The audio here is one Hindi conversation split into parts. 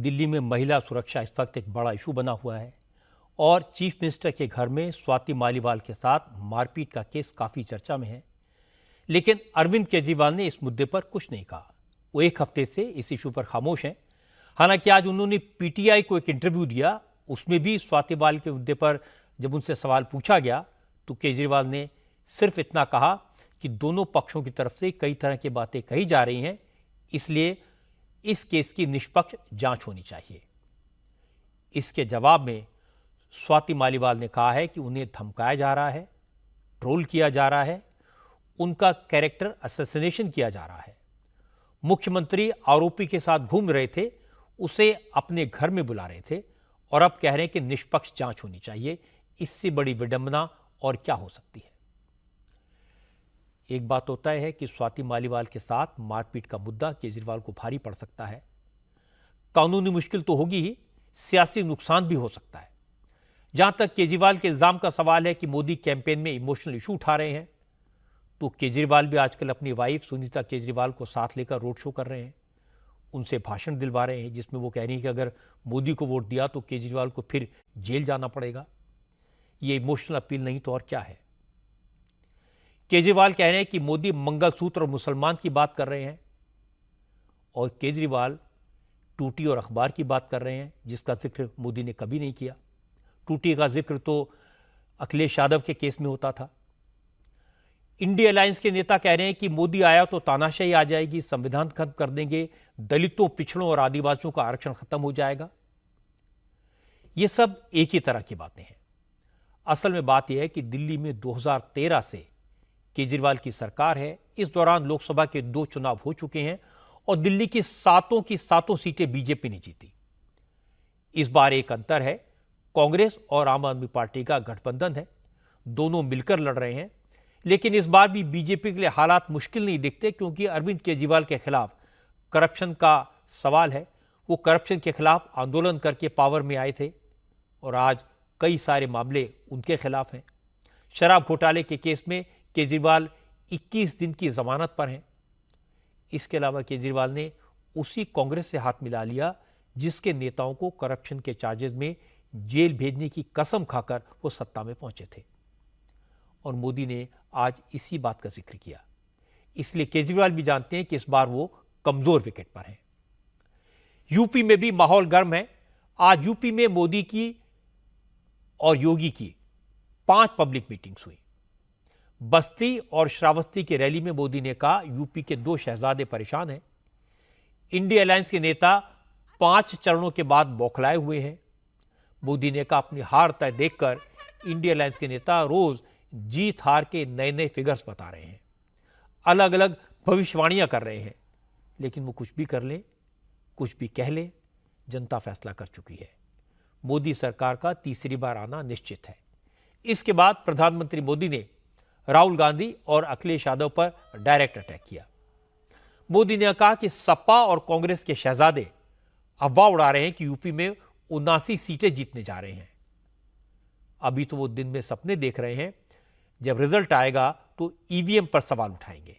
दिल्ली में महिला सुरक्षा इस वक्त एक बड़ा इशू बना हुआ है और चीफ मिनिस्टर के घर में स्वाति मालीवाल के साथ मारपीट का केस काफी चर्चा में है। लेकिन अरविंद केजरीवाल ने इस मुद्दे पर कुछ नहीं कहा। वो एक हफ्ते से इस इशू पर खामोश हैं। हालांकि आज उन्होंने पीटीआई को एक इंटरव्यू दिया, उसमें भी स्वाति माली के मुद्दे पर जब उनसे सवाल पूछा गया तो केजरीवाल ने सिर्फ इतना कहा कि दोनों पक्षों की तरफ से कई तरह की बातें कही जा रही हैं, इसलिए इस केस की निष्पक्ष जांच होनी चाहिए। इसके जवाब में स्वाति मालीवाल ने कहा है कि उन्हें धमकाया जा रहा है, ट्रोल किया जा रहा है, उनका कैरेक्टर असैसिनेशन किया जा रहा है। मुख्यमंत्री आरोपी के साथ घूम रहे थे, उसे अपने घर में बुला रहे थे और अब कह रहे हैं कि निष्पक्ष जांच होनी चाहिए। इससे बड़ी विडंबना और क्या हो सकती है। एक बात तो तय है कि स्वाति मालीवाल के साथ मारपीट का मुद्दा केजरीवाल को भारी पड़ सकता है। कानूनी मुश्किल तो होगी ही, सियासी नुकसान भी हो सकता है। जहां तक केजरीवाल के इल्जाम का सवाल है कि मोदी कैंपेन में इमोशनल इशू उठा रहे हैं, तो केजरीवाल भी आजकल अपनी वाइफ सुनीता केजरीवाल को साथ लेकर रोड शो कर रहे हैं, उनसे भाषण दिलवा रहे हैं जिसमें वो कह रही हैं कि अगर मोदी को वोट दिया तो केजरीवाल को फिर जेल जाना पड़ेगा। ये इमोशनल अपील नहीं तो और क्या है। केजरीवाल कह रहे हैं कि मोदी मंगलसूत्र और मुसलमान की बात कर रहे हैं और केजरीवाल टूटी और अखबार की बात कर रहे हैं, जिसका जिक्र मोदी ने कभी नहीं किया। टूटी का जिक्र तो अखिलेश यादव के केस में होता था। इंडिया अलायंस के नेता कह रहे हैं कि मोदी आया तो तानाशाही आ जाएगी, संविधान खत्म कर देंगे, दलितों, पिछड़ों और आदिवासियों का आरक्षण खत्म हो जाएगा। ये सब एक ही तरह की बातें हैं। असल में बात यह है कि दिल्ली में 2013 से केजरीवाल की सरकार है। इस दौरान लोकसभा के 2 चुनाव हो चुके हैं और दिल्ली की सातों सीटें बीजेपी ने जीती। इस बार एक अंतर है, कांग्रेस और आम आदमी पार्टी का गठबंधन है, दोनों मिलकर लड़ रहे हैं। लेकिन इस बार भी बीजेपी के लिए हालात मुश्किल नहीं दिखते, क्योंकि अरविंद केजरीवाल के खिलाफ करप्शन का सवाल है। वो करप्शन के खिलाफ आंदोलन करके पावर में आए थे और आज कई सारे मामले उनके खिलाफ हैं। शराब घोटाले के केस में केजरीवाल 21 दिन की जमानत पर हैं। इसके अलावा केजरीवाल ने उसी कांग्रेस से हाथ मिला लिया जिसके नेताओं को करप्शन के चार्जेस में जेल भेजने की कसम खाकर वो सत्ता में पहुंचे थे और मोदी ने आज इसी बात का जिक्र किया। इसलिए केजरीवाल भी जानते हैं कि इस बार वो कमजोर विकेट पर हैं। यूपी में भी माहौल गर्म है। आज यूपी में मोदी की और योगी की 5 पब्लिक मीटिंग्स हुई। बस्ती और श्रावस्ती की रैली में मोदी ने कहा यूपी के 2 शहजादे परेशान हैं। इंडिया अलायंस के नेता 5 चरणों के बाद बौखलाए हुए हैं। मोदी ने कहा अपनी हार तय देखकर इंडिया अलायंस के नेता रोज जीत हार के नए नए फिगर्स बता रहे हैं, अलग अलग भविष्यवाणियां कर रहे हैं। लेकिन वो कुछ भी कर लें, कुछ भी कह लें, जनता फैसला कर चुकी है। मोदी सरकार का तीसरी बार आना निश्चित है। इसके बाद प्रधानमंत्री मोदी ने राहुल गांधी और अखिलेश यादव पर डायरेक्ट अटैक किया। मोदी ने कहा कि सपा और कांग्रेस के शहजादे अफवाह उड़ा रहे हैं कि यूपी में 79 सीटें जीतने जा रहे हैं। अभी तो वो दिन में सपने देख रहे हैं, जब रिजल्ट आएगा तो ईवीएम पर सवाल उठाएंगे।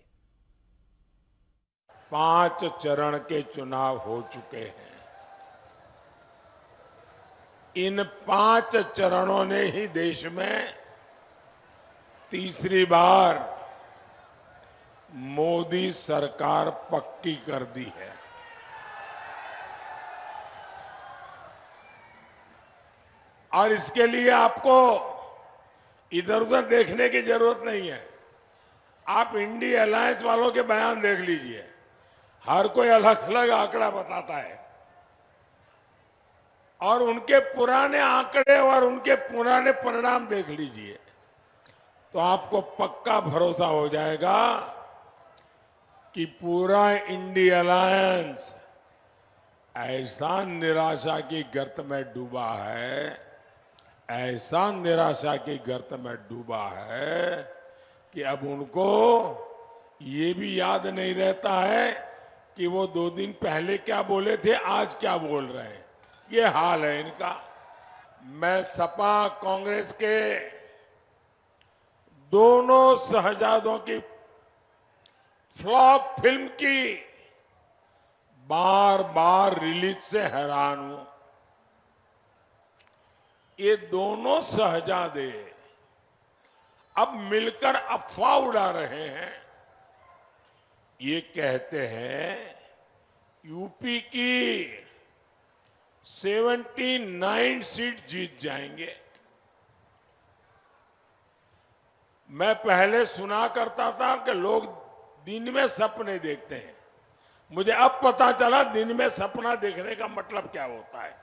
5 चरण के चुनाव हो चुके हैं। इन 5 चरणों ने ही देश में तीसरी बार मोदी सरकार पक्की कर दी है। और इसके लिए आपको इधर उधर देखने की जरूरत नहीं है। आप इंडिया अलायंस वालों के बयान देख लीजिए, हर कोई अलग अलग आंकड़ा बताता है और उनके पुराने आंकड़े और उनके पुराने परिणाम देख लीजिए तो आपको पक्का भरोसा हो जाएगा कि पूरा इंडिया अलायंस ऐसा निराशा की गर्त में डूबा है, ऐसा निराशा की गर्त में डूबा है कि अब उनको ये भी याद नहीं रहता है कि वो 2 दिन पहले क्या बोले थे, आज क्या बोल रहे हैं। ये हाल है इनका। मैं सपा कांग्रेस के दोनों शहजादों की फ्लॉप फिल्म की बार बार रिलीज से हैरान हूं। ये दोनों शहजादे अब मिलकर अफवाह उड़ा रहे हैं। ये कहते हैं यूपी की 79 सीट जीत जाएंगे। मैं पहले सुना करता था कि लोग दिन में सपने देखते हैं। मुझे अब पता चला दिन में सपना देखने का मतलब क्या होता है।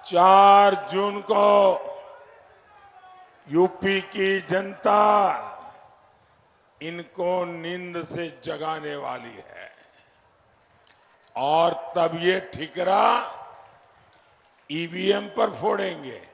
चार जून को यूपी की जनता इनको नींद से जगाने वाली है और तब ये ठिकरा ईवीएम पर फोड़ेंगे।